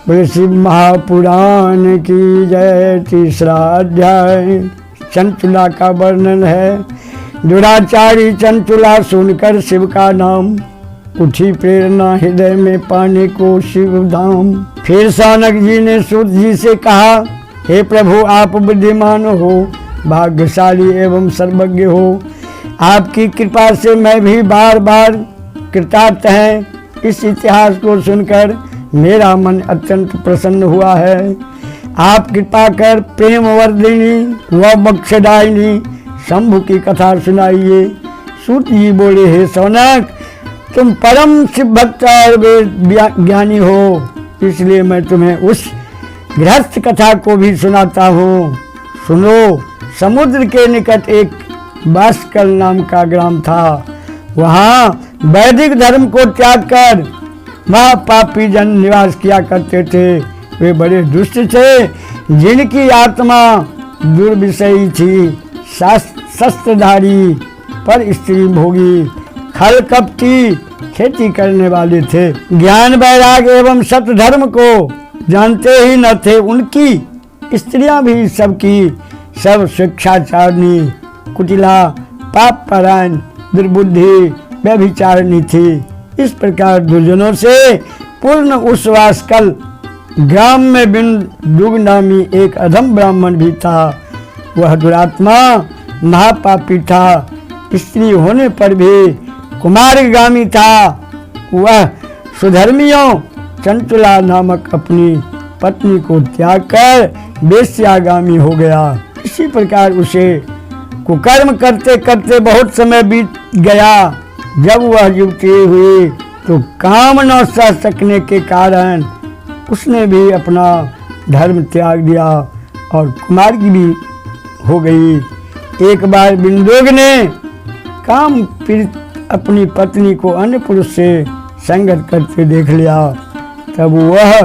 बोले शिव महापुराण की जय। तीसरा अध्याय चंचुला का वर्णन है। दुराचारी चंचुला सुनकर शिव का नाम, उठी प्रेरणा हृदय में पाने को शिव धाम। फिर सौनक जी ने सूत जी से कहा, हे प्रभु आप बुद्धिमान हो, भाग्यशाली एवं सर्वज्ञ हो। आपकी कृपा से मैं भी बार बार कृतार्थ है। इस इतिहास को सुनकर मेरा मन अत्यंत प्रसन्न हुआ है। आप कृपा कर प्रेम वर्धिनी व मोक्षदायिनी शंभु की कथा सुनाइए। सूत जी बोले, हे सौनक तुम परम शिव भक्त और ज्ञानी हो, इसलिए मैं तुम्हें उस गृहस्थ कथा को भी सुनाता हूँ। सुनो, समुद्र के निकट एक बाष्कल नाम का ग्राम था। वहाँ वैदिक धर्म को त्याग कर वहाँ पापी जन निवास किया करते थे। वे बड़े दुष्ट थे, जिनकी आत्मा दुर्विषयी थी, शस्त्रधारी, पर स्त्री भोगी, खल कपटी, खेती करने वाले थे। ज्ञान वैराग एवं सत्य धर्म को जानते ही न थे। उनकी स्त्रियां भी सबकी सब शिक्षाचारणी, कुटिला, पाप परायण, दुर्बुद्धि, व्यभिचारिणी थी। इस प्रकार दुर्जनों से पूर्ण उस वासकल ग्राम में बिंदुग नामी एक अधम ब्राह्मण भी था। वह दुरात्मा महापापी था, स्त्री होने पर भी कुमारगामी था। वह सुधर्मियों चंचुला नामक अपनी पत्नी को त्याग कर वेश्यागामी हो गया। इसी प्रकार उसे कुकर्म करते करते बहुत समय बीत गया। जब वह युवती हुई तो काम न सह सकने के कारण उसने भी अपना धर्म त्याग दिया और कुमार्गी भी हो गई। एक बार बिंदुग ने काम पीड़ित अपनी पत्नी को अन्य पुरुष से संगत करते देख लिया। तब वह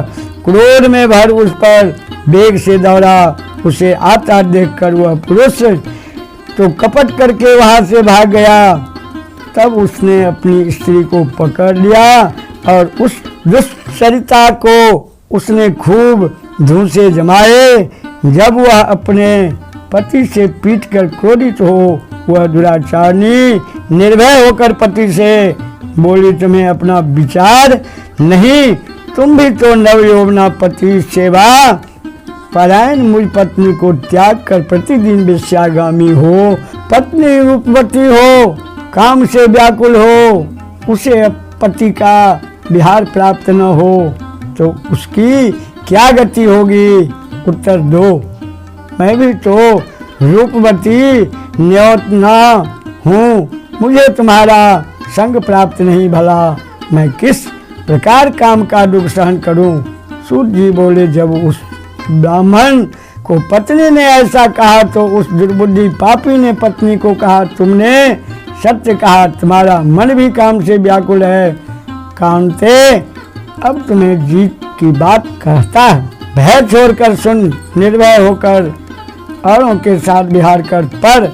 क्रोध में भर उस पर वेग से दौड़ा। उसे आता देखकर वह पुरुष तो कपट करके वहां से भाग गया। तब उसने अपनी स्त्री को पकड़ लिया और उस दुष्चरिता को उसने खूब धूसे जमाए। जब वह अपने पति से पीटकर क्रोधित हो, वह दुराचारणी निर्भय होकर पति से बोली, तुम्हें अपना विचार नहीं, तुम भी तो नवयौवना पति सेवा परायण मुझ पत्नी को त्याग कर प्रतिदिन वेश्यागामी हो। पत्नी रूपवती हो, काम से व्याकुल हो, उसे पति का विहार प्राप्त न हो तो उसकी क्या गति होगी? उत्तर दो। मैं भी तो रूपवती न्योतना हूँ, मुझे तुम्हारा संग प्राप्त नहीं, भला मैं किस प्रकार काम का दुख सहन करूँ? सूत जी बोले, जब उस ब्राह्मण को पत्नी ने ऐसा कहा तो उस दुर्बुद्धि पापी ने पत्नी को कहा, तुमने सत्य कहा, तुम्हारा मन भी काम से व्याकुल है। कांते, अब तुम्हें जीत की बात कहता है। भय छोड़कर सुन, निर्भय होकर औरों के साथ विहार कर, पर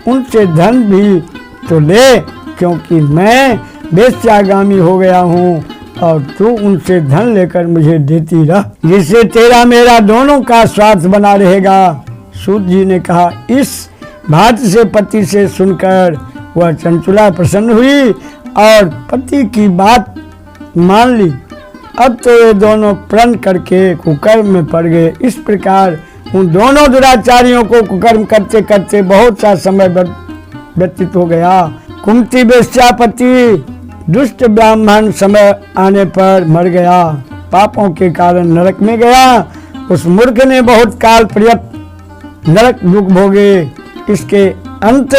उनसे धन भी तो ले, क्योंकि मैं वेश्यागामी हो गया हूँ और तू उनसे धन लेकर मुझे देती रह, जिससे तेरा मेरा दोनों का स्वार्थ बना रहेगा। सूत जी ने कहा। इस बात से पति से सुनकर वह चंचुला प्रसन्न हुई और पति की बात मान ली। अब तो ये दोनों प्रण करके कुकर्म में पड़ गए। इस प्रकार उन दोनों दुराचारियों को कुकर्म करते करते बहुत सा समय व्यतीत हो गया। कुंती वेश्यापति दुष्ट ब्राह्मण समय आने पर मर गया, पापों के कारण नरक में गया। उस मूर्ख ने बहुत काल पर्यंत नरक दुख भोगे। इसके अंत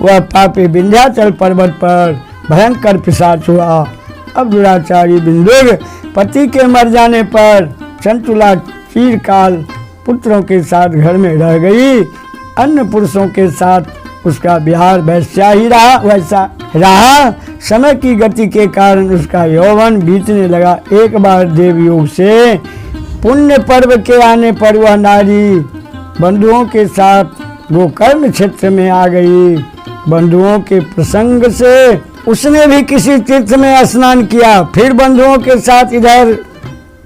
वह पापी विंध्याचल पर्वत पर भयंकर पिशाच हुआ। अब दुराचारी बिंदुग पति के मर जाने पर चंचुला चिरकाल पुत्रों के साथ घर में रह गई। अन्य पुरुषों के साथ उसका विहार वैसा रहा। समय की गति के कारण उसका यौवन बीतने लगा। एक बार देवयोग से पुण्य पर्व के आने पर वह नारी बंधुओं के साथ गोकर्ण क्षेत्र में आ गई। बंधुओं के प्रसंग से उसने भी किसी तीर्थ में स्नान किया, फिर बंधुओं के साथ इधर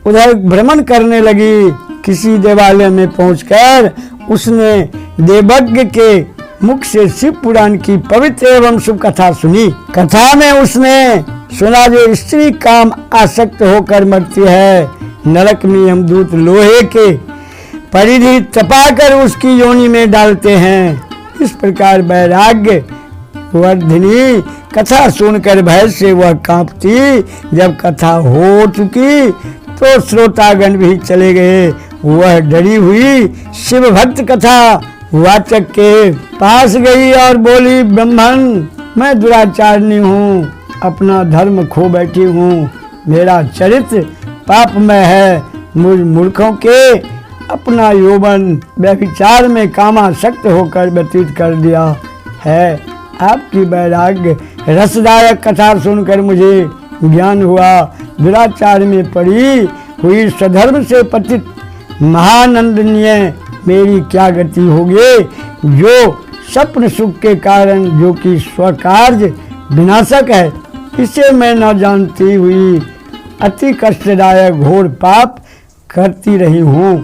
उधर भ्रमण करने लगी। किसी देवालय में पहुंचकर उसने देवज्ञ के मुख से शिव पुराण की पवित्र एवं शुभ कथा सुनी। कथा में उसने सुना जो स्त्री काम आसक्त होकर मरती है, नरक में यमदूत लोहे के परिधि तपाकर उसकी योनि में डालते हैं। इस प्रकार वैराग्य वर्धिनी कथा सुनकर भय से वह कांपती। जब कथा हो चुकी तो श्रोतागण भी चले गए। वह डरी हुई शिव भक्त कथा वाचक के पास गई और बोली, ब्राह्मण, मैं दुराचारणी हूँ, अपना धर्म खो बैठी हूँ, मेरा चरित्र पापमय है। मुझ मूर्खों के अपना यौवन व्यभिचार में कामासक्त होकर व्यतीत कर दिया है। आपकी वैराग्य रसदायक कथा सुनकर मुझे ज्ञान हुआ। दुराचार में पड़ी हुई स्वधर्म से पतित महानंदनीय मेरी क्या गति होगी, जो स्वप्न सुख के कारण जो कि स्वकार्य विनाशक है, इसे मैं न जानती हुई अति कष्टदायक घोर पाप करती रही हूँ।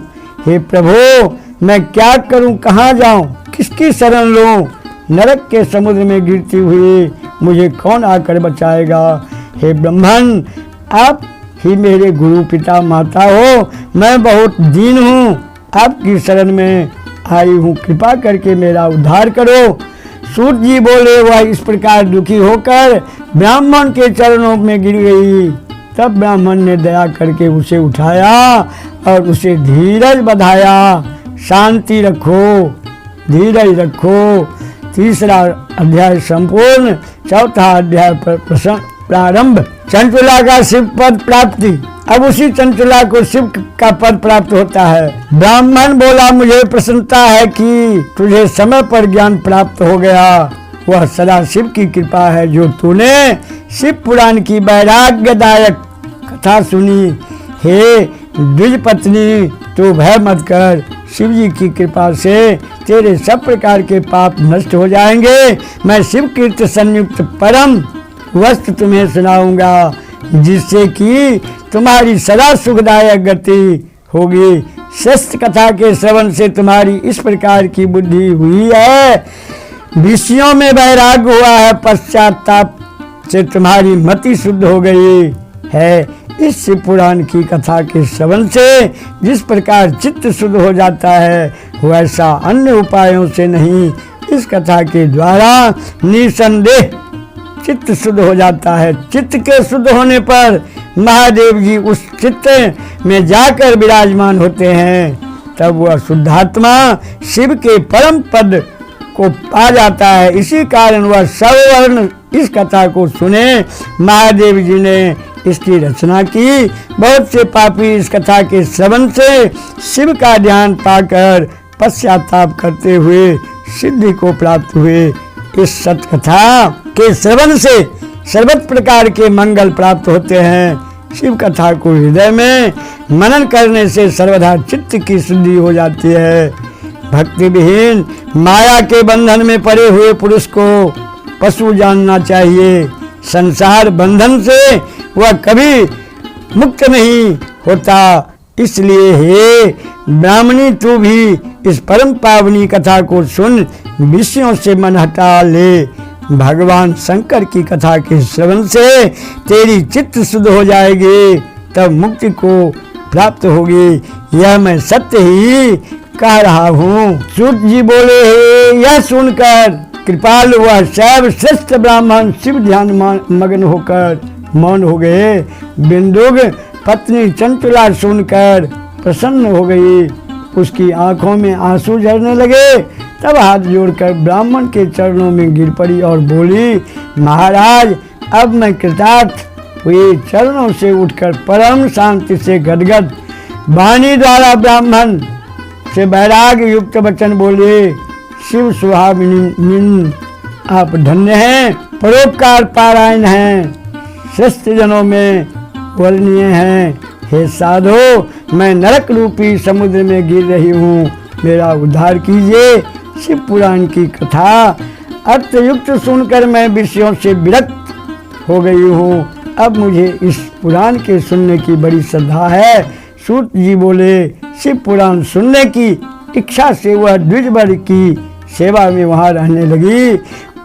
हे प्रभु, मैं क्या करूं, कहाँ जाऊं, किसकी शरण लूं? नरक के समुद्र में गिरती हुई मुझे कौन आकर बचाएगा? हे ब्राह्मण, आप ही मेरे गुरु पिता माता हो, मैं बहुत दीन हूँ, आपकी शरण में आई हूँ, कृपा करके मेरा उद्धार करो। सूत जी बोले। वह इस प्रकार दुखी होकर ब्राह्मण के चरणों में गिर गई। तब ब्राह्मण ने दया करके उसे उठाया और उसे धीरज बधाया। शांति रखो, धीरज रखो। तीसरा अध्याय संपूर्ण। चौथा अध्याय पर प्रारंभ। चंचुला का शिव पद प्राप्ति। अब उसी चंचुला को शिव का पद प्राप्त होता है। ब्राह्मण बोला, मुझे प्रसन्नता है कि तुझे समय पर ज्ञान प्राप्त हो गया। वह सदा शिव की कृपा है जो तूने शिव पुराण की वैराग्यदायक कथा सुनी। हे द्विज पत्नी, तू भय मत कर, शिव जी की कृपा से तेरे सब प्रकार के पाप नष्ट हो जाएंगे। मैं शिव कीर्ति संयुक्त परम वस्तु तुम्हें सुनाऊंगा, जिससे कि तुम्हारी सदा सुखदायक गति होगी। श्रेष्ठ कथा के श्रवण से तुम्हारी इस प्रकार की बुद्धि हुई है, विषयों में वैराग्य हुआ है, पश्चाताप से तुम्हारी मति शुद्ध हो गई है। इस शिव पुराण की कथा के श्रवण से जिस प्रकार चित्त शुद्ध हो जाता है, वैसा अन्य उपायों से नहीं। इस कथा के द्वारा निसंदेह चित्त शुद्ध हो जाता है। चित्त के शुद्ध होने पर महादेव जी उस चित्त में जाकर विराजमान होते हैं। तब वह शुद्धात्मा शिव के परम पद को पा जाता है। इसी कारण वह सवर्ण इस कथा को सुने। महादेव जी ने इसकी रचना की। बहुत से पापी इस कथा के श्रवण से शिव का ध्यान पाकर पश्चाताप करते हुए सिद्धि को प्राप्त हुए। इस सत कथा के श्रवण से सर्वत प्रकार के मंगल प्राप्त होते हैं। शिव कथा को हृदय में मनन करने से सर्वदा चित्त की शुद्धि हो जाती है। भक्ति विहीन माया के बंधन में पड़े हुए पुरुष को पशु जानना चाहिए। संसार बंधन से वह कभी मुक्त नहीं होता। इसलिए हे ब्राह्मणी, तू भी इस परम पावनी कथा को सुन, विषयों से मन हटा ले। भगवान शंकर की कथा के श्रवण से तेरी चित्त शुद्ध हो जाएगी, तब मुक्ति को प्राप्त होगी। यह मैं सत्य ही कह रहा हूँ। सूत जी बोले, यह सुनकर कृपालु वह सर्वश्रेष्ठ ब्राह्मण शिव ध्यान मग्न होकर मौन हो गए। बिंदुग पत्नी चंचुला सुनकर प्रसन्न हो गई। उसकी आंखों में आंसू झरने लगे। तब हाथ जोड़कर ब्राह्मण के चरणों में गिर पड़ी और बोली, महाराज, अब मैं कृतार्थ हुई। चरणों से उठकर परम शांति से गदगद वाणी द्वारा ब्राह्मण से वैराग्य युक्त वचन बोले, शिव सुहागिनी, आप धन्य हैं, परोपकार पारायण हैं, श्रेष्ठ जनों में वर्णीय हैं। हे साधो, मैं नरक रूपी समुद्र में गिर रही हूँ, मेरा उद्धार कीजिए। शिव पुराण की कथा अर्थयुक्त सुनकर मैं विषयों से विरक्त हो गई हूँ। अब मुझे इस पुराण के सुनने की बड़ी श्रद्धा है। सूत जी बोले, शिव पुराण सुनने की इच्छा से वह द्विजवर की सेवा में वहाँ रहने लगी।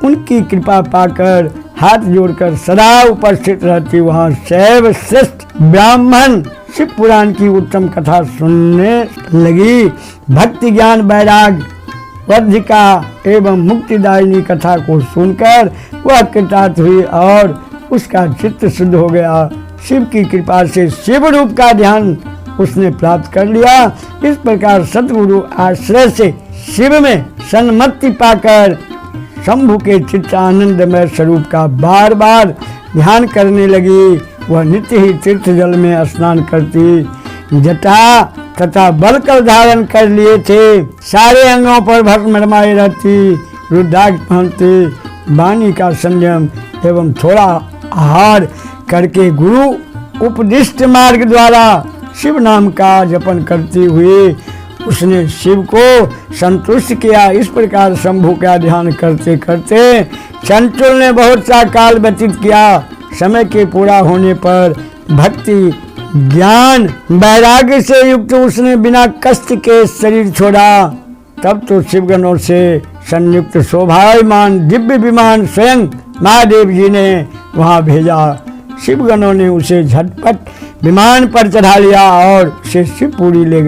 उनकी कृपा पाकर हाथ जोड़कर सदा उपस्थित रहती वहाँ शैव श्रेष्ठ ब्राह्मण शिव पुराण की उत्तम कथा सुनने लगी। भक्ति ज्ञान वैराग वर्धिका एवं मुक्तिदायिनी कथा को सुनकर वह कृतार्थ हुई और उसका चित्त शुद्ध हो गया। शिव की कृपा से शिव रूप का ध्यान उसने प्राप्त कर लिया। इस प्रकार सतगुरु आश्रय से शिव में सन्मति पाकर शंभु के चित्त आनंदमय स्वरूप का बार बार ध्यान करने लगी। वह नित्य ही तीर्थ जल में स्नान करती, जटा तथा बलकर धारण कर लिए थे, सारे अंगों पर भस्म रमाई रहती, रुद्राक्ष पहनती, वाणी का संयम एवं थोड़ा आहार करके गुरु उपदिष्ट मार्ग द्वारा शिव नाम का जपन करती हुई उसने शिव को संतुष्ट किया। इस प्रकार शंभु का ध्यान करते करते चंचल ने बहुत सा काल व्यतीत किया। समय के पूरा होने पर भक्ति ज्ञान वैराग्य से युक्त उसने बिना कष्ट के शरीर छोड़ा। तब तो शिवगणों से संयुक्त शोभायमान दिव्य विमान स्वयं महादेव जी ने वहां भेजा। शिवगणों ने उसे झटपट विमान पर चढ़ा लिया और उसे शिवपुरी ले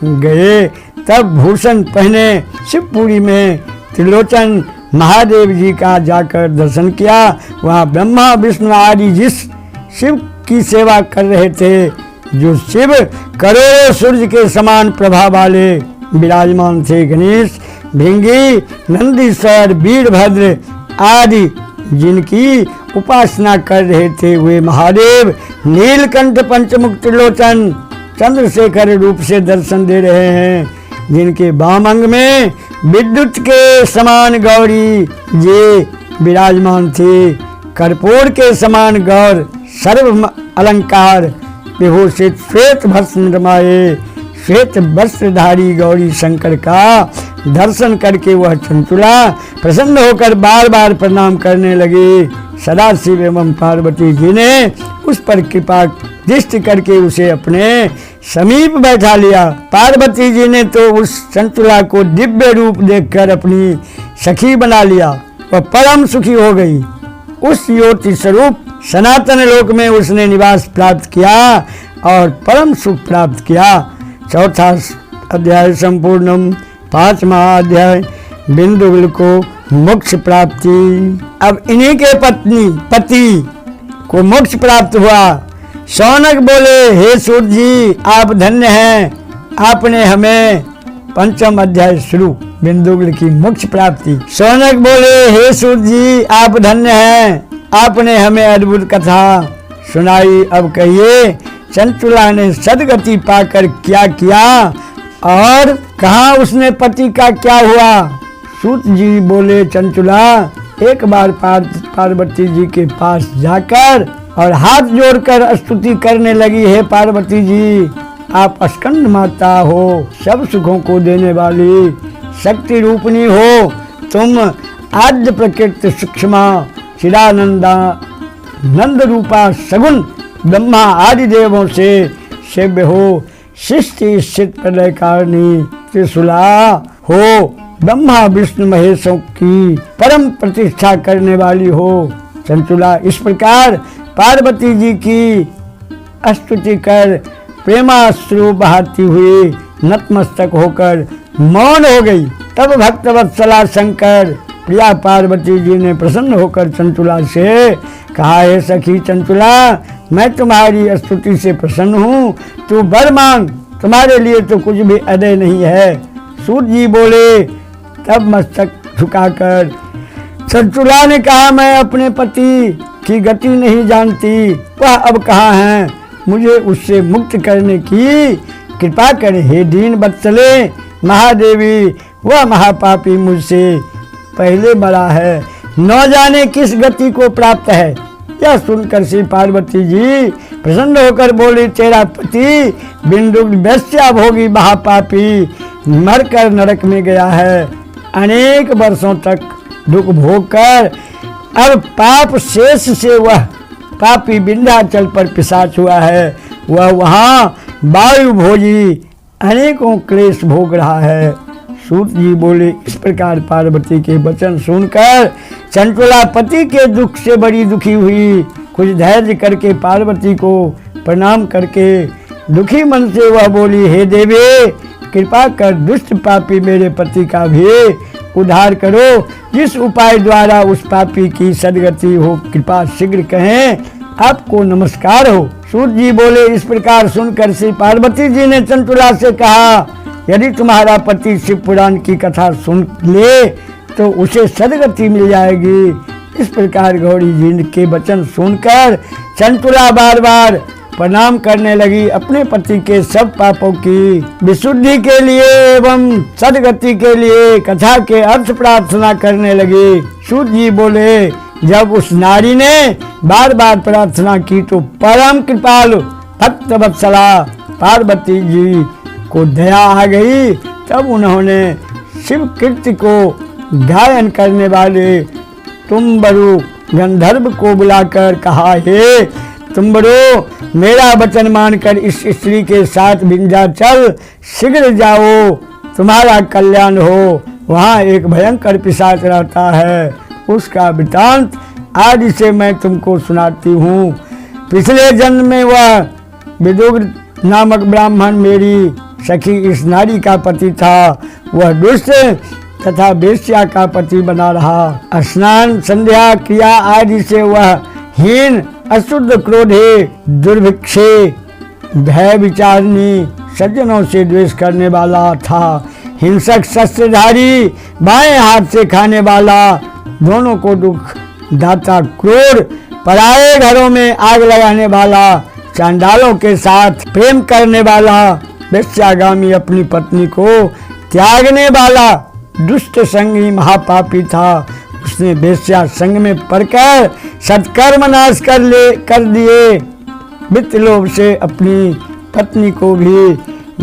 गए। तब भूषण पहने शिवपुरी में त्रिलोचन महादेव जी का जाकर दर्शन किया। वहाँ ब्रह्मा विष्णु आदि जिस शिव की सेवा कर रहे थे, जो शिव करोड़ों सूर्य के समान प्रभा वाले विराजमान थे, गणेश, भृंगी, नंदीश्वर, वीरभद्र आदि जिनकी उपासना कर रहे थे, वे महादेव नीलकंठ पंचमुख त्रिलोचन चंद्रशेखर रूप से दर्शन दे रहे हैं, जिनके वाम अंग में विद्युत के समान गौरी जी विराजमान थे। कर्पूर के समान गौर सर्व अलंकार विभूषित श्वेत भस्म रमाये श्वेत वस्त्रधारी गौरी शंकर का दर्शन करके वह चंचुला प्रसन्न होकर बार बार प्रणाम करने लगी। सदाशिव एवं पार्वती जी ने उस पर कृपा दृष्टि करके उसे अपने समीप बैठा लिया। पार्वती जी ने तो उस चंचुला को दिव्य रूप देखकर अपनी सखी बना लिया। वह परम सुखी हो गई। उस ज्योति स्वरूप सनातन लोक में उसने निवास प्राप्त किया और परम सुख प्राप्त किया। चौथा अध्याय संपूर्णम। 5वां अध्याय बिंदुगुल को मोक्ष प्राप्ति। अब इन्हीं के पति को मोक्ष प्राप्त हुआ। शौनक बोले, हे सूर्य जी आप धन्य हैं, आपने हमें 5वां अध्याय शुरू बिंदुगुल की मोक्ष प्राप्ति। शौनक बोले, हे सूर्य जी आप धन्य हैं, आपने हमें अद्भुत कथा सुनाई। अब कहिए चंचुला ने सदगति पाकर क्या किया और कहा उसने पति का क्या हुआ। सूत जी बोले, चंचुला एक बार पार्वती जी के पास जाकर और हाथ जोड़कर स्तुति करने लगी, हे पार्वती जी आप स्कंद माता हो, सब सुखों को देने वाली शक्ति रूपनी हो, तुम आद्य प्रकृति सूक्ष्मा चिदानंदा नंद रूपा सगुण ब्रह्मा आदि देवों से सेव्य हो, सृष्टि स्थित प्रलय कारिणी त्रिशूला हो, ब्रह्मा विष्णु महेशों की परम प्रतिष्ठा करने वाली हो। चंचुला इस प्रकार पार्वती जी की स्तुति कर प्रेमाश्रु बहाती हुई नतमस्तक होकर मौन हो गई। तब भक्तवत्सला शंकर प्रिया पार्वती जी ने प्रसन्न होकर चंचुला से कहा, हे सखी चंचुला मैं तुम्हारी स्तुति से प्रसन्न हूँ, तू वर मांग, तुम्हारे लिए तो कुछ भी अदय नहीं है। सूत जी बोले, तब मस्तक झुकाकर चंचुला ने कहा, मैं अपने पति की गति नहीं जानती, वह अब कहाँ है, मुझे उससे मुक्त करने की कृपा करे। हे दीन वत्सले महादेवी, वह महापापी मुझसे पहले बड़ा है, न जाने किस गति को प्राप्त है। यह सुनकर श्री पार्वती जी प्रसन्न होकर बोली, तेरा पति बिंदुगुल वैश्या भोगी महापापी मरकर नरक में गया है, अनेक वर्षों तक दुख भोग कर अब पाप शेष से वह पापी विंध्याचल पर पिशाच हुआ है, वह वहाँ वायु भोजी अनेकों क्लेश भोग रहा है। सूत जी बोले, इस प्रकार पार्वती के वचन सुनकर चंचला पति के दुख से बड़ी दुखी हुई। कुछ धैर्य करके पार्वती को प्रणाम करके दुखी मन से वह बोली, हे देवी, कृपा कर दुष्ट पापी मेरे पति का भी उद्धार करो। जिस उपाय द्वारा उस पापी की सदगति हो, कृपा शीघ्र कहें, आपको नमस्कार हो। सूत जी बोले, इस प्रकार सुनकर श्री पार्वती जी ने चंचला से कहा, यदि तुम्हारा पति शिव पुराण की कथा सुन ले तो उसे सदगति मिल जाएगी। इस प्रकार गौरी जी के वचन सुनकर चंचला बार बार प्रणाम करने लगी। अपने पति के सब पापों की विशुद्धि के लिए एवं सदगति के लिए कथा के अर्थ प्रार्थना करने लगी। सूत जी बोले, जब उस नारी ने बार बार प्रार्थना की तो परम कृपालु भक्त वत्सला पार्वती जी को दया आ गई। तब उन्होंने शिव कीर्ति को गायन करने वाले तुम्बरु गंधर्व को बुलाकर कहा, हे तुम्बरो, मेरा वचन मानकर इस स्त्री के साथ विंध्याचल शीघ्र जाओ, तुम्हारा कल्याण हो। वहाँ एक भयंकर पिशाच रहता है, उसका वृतांत आज से मैं तुमको सुनाती हूँ। पिछले जन्म में वह विदुर नामक ब्राह्मण मेरी सखी इस नारी का पति था। वह दुष्ट तथा वेश्या का पति बना रहा। स्नान संध्या क्रिया आदि से वह हीन, अशुद्ध, क्रोधे, दुर्भिक्षे, भय विचारनी, सज्जनों से द्वेष करने वाला था। हिंसक, शस्त्रधारी, बाएं हाथ से खाने वाला, दोनों को दुख दाता, क्रूर, पराये घरों में आग लगाने वाला, चांडालों के साथ प्रेम करने वाला, वेश्यागामी, अपनी पत्नी को त्यागने वाला, दुष्ट संगी महापापी था। उसने वेश्या संग में पड़कर सत्कर्म नाश कर दिए। वित्त लोभ से अपनी पत्नी को भी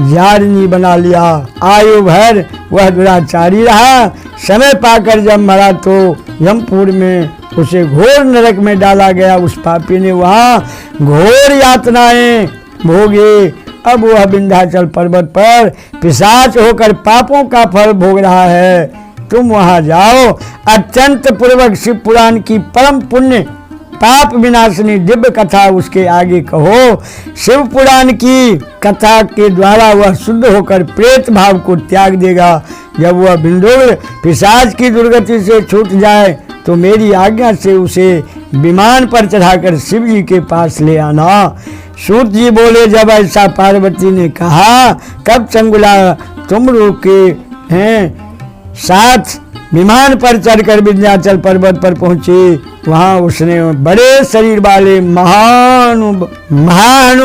जारनी बना लिया। आयु भर वह दुराचारी रहा। समय पाकर जब मरा तो यमपुर में उसे घोर नरक में डाला गया। उस पापी ने वहाँ घोर यातनाएं भोगी। अब वह विंध्याचल पर्वत पर पिशाच होकर पापों का फल भोग रहा है। तुम वहां जाओ, अत्यंत पूर्वक शिव पुराण की परम पुण्य पाप विनाशिनी दिव्य कथा उसके आगे कहो। शिव पुराण की कथा के द्वारा वह शुद्ध होकर प्रेत भाव को त्याग देगा। जब वह बिंदुर पिशाच की दुर्गति से छूट जाए तो मेरी आज्ञा से उसे विमान पर चढ़ाकर शिव जी के पास ले आना। सूत जी बोले, जब ऐसा पार्वती ने कहा तब चंगुला तुमरू के हैं साथ विमान पर चढ़कर विंध्याचल पर्वत पर पहुंची। वहां उसने बड़े शरीर वाले महानु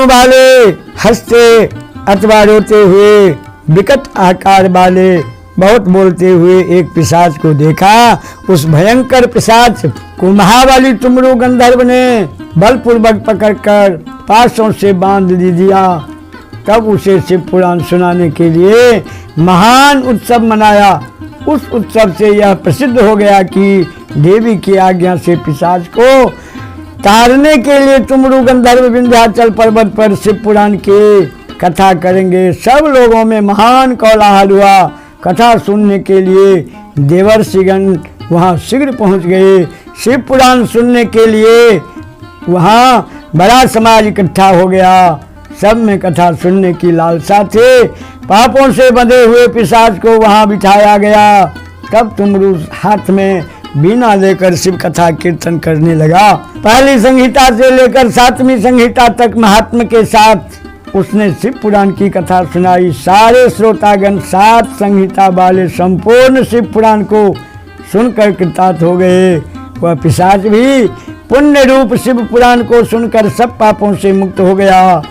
वाले, हंसते अथवा रोते हुए, विकट आकार वाले, बहुत बोलते हुए एक पिशाच को देखा। उस भयंकर पिशाच को महाबली तुमरू गंधर्व ने बलपूर्वक पकड़कर पासों से बांध दिया। तब उसे शिव पुराण सुनाने के लिए महान उत्सव मनाया। उस उत्सव से यह प्रसिद्ध हो गया कि देवी की आज्ञा से पिशाच को तारने के लिए तुमरू गंधर्व विंध्याचल पर्वत पर शिव पुराण की कथा करेंगे। सब लोगों में महान कोलाहल हुआ। कथा सुनने के लिए देवर्षिगण वहाँ शीघ्र पहुँच गए। शिव पुराण सुनने के लिए वहाँ बड़ा समाज इकट्ठा हो गया। सब में कथा सुनने की लालसा थे। पापों से बंधे हुए पिशाच को वहाँ बिठाया गया। तब तुमरू हाथ में बीना लेकर शिव कथा कीर्तन करने लगा। पहली संहिता से लेकर 7वीं संहिता तक महात्मा के साथ उसने शिव पुराण की कथा सुनाई। सारे श्रोतागण 7 संहिता वाले संपूर्ण शिव पुराण को सुनकर कृतार्थ हो गए। वह पिशाच भी पुण्य रूप शिव पुराण को सुनकर सब पापों से मुक्त हो गया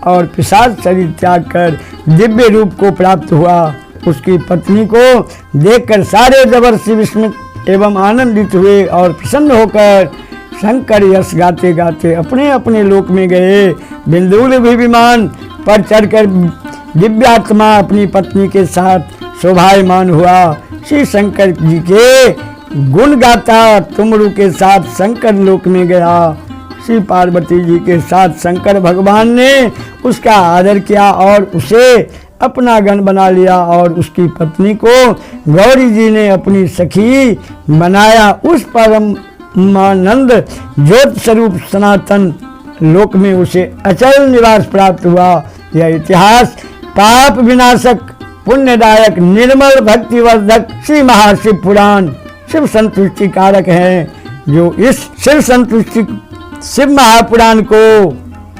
और पिशाच शरीर त्याग कर दिव्य रूप को प्राप्त हुआ। उसकी पत्नी को देखकर सारे देवर्षि विस्मित एवं आनंदित हुए और प्रसन्न होकर शंकर यश गाते गाते अपने अपने लोक में गए। बिंदुल भी विमान पर चढ़कर दिव्यात्मा अपनी पत्नी के साथ शोभायमान हुआ। श्री शंकर जी के गुण गाता तुमरू के साथ शंकर लोक में गया। श्री पार्वती जी के साथ शंकर भगवान ने उसका आदर किया और उसे अपना गण बना लिया और उसकी पत्नी को गौरी जी ने अपनी सखी बनाया। उस परमानंद ज्योत स्वरूप सनातन लोक में उसे अचल निवास प्राप्त हुआ। यह इतिहास पाप विनाशक पुण्यदायक निर्मल भक्तिवर्धक श्री महाशिव पुराण शिव संतुष्टि कारक है। जो इस शिव महापुराण को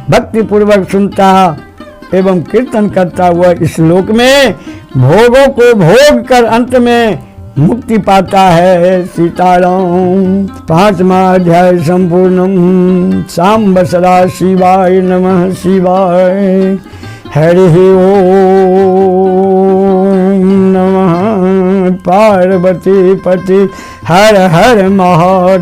भक्ति पूर्वक सुनता एवं कीर्तन करता हुआ इस लोक में भोगों को भोग कर अंत में मुक्ति पाता है। सीताराम। 5वां अध्याय संपूर्णम। सांब सदा शिवाय नमः शिवाय। हरि ओम नमः। पार्वती पति हर हर महादेव।